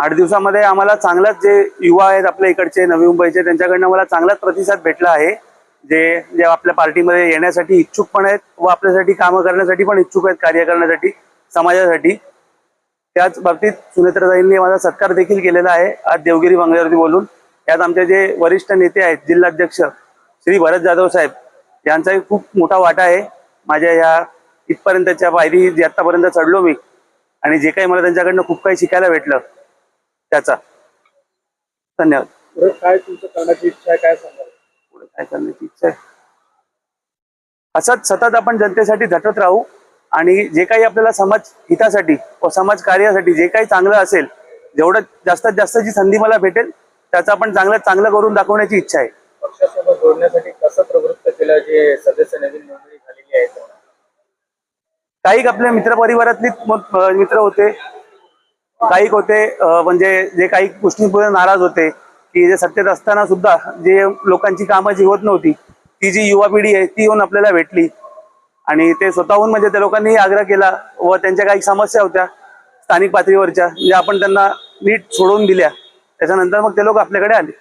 8 दिवसामध्ये आम्हाला चांगलाच जे युवा आहेत आपल्या इकडचे नवी मुंबईचे त्यांच्याकडनं मला चांगलाच प्रतिसाद भेटला आहे। जे आपल्या पार्टीमध्ये येण्यासाठी इच्छुक पण आहेत व आपल्यासाठी कामं करण्यासाठी पण इच्छुक आहेत, कार्य करण्यासाठी समाजासाठी। त्याच बाबतीत सुनेत्राताईंनी माझा सत्कार देखील केलेला आहे आज देवगिरी बंगल्यावरती बोलून। त्यात आमचे जे वरिष्ठ नेते आहेत जिल्हाध्यक्ष श्री भरत जाधव साहेब यांचाही खूप मोठा वाटा आहे माझ्या या इथपर्यंतच्या पायरी जी आतापर्यंत चढलो मी, आणि जे काही मला त्यांच्याकडनं खूप काही शिकायला भेटलं त्याचा धन्यवाद। पुढे काय तुमचं करण्याची इच्छा आहे, काय सांगाल? पुढे काय करण्याची इच्छा आहे, असंच सतत आपण जनतेसाठी झटत राहू आणि जे काही आपल्याला समाज हितासाठी व समाज कार्यासाठी जे काही चांगलं असेल, जेवढं जास्तीत जास्त जी संधी मला भेटेल त्याचं आपण चांगलं करून दाखवण्याची इच्छा आहे। पक्षासोबत जोडण्यासाठी कसं प्रवृत्त केलं जे सदस्य नवीन नोंदणी झालेली आहेत? काही आपल्या मित्रपरिवारातली मित्र होते, काही होते म्हणजे जे काही गोष्टींपुढे नाराज होते की जे सत्तेत असताना सुद्धा जे लोकांची कामं जी होत नव्हती ती जी युवा पिढी आहे ती येऊन आपल्याला भेटली आणि ते स्वतःहून म्हणजे त्या लोकांनी आग्रह केला व त्यांच्या काही समस्या होत्या स्थानिक पातळीवरच्या, जे आपण त्यांना नीट सोडवून दिल्या। त्याच्यानंतर मग ते लोक आपल्याकडे आले।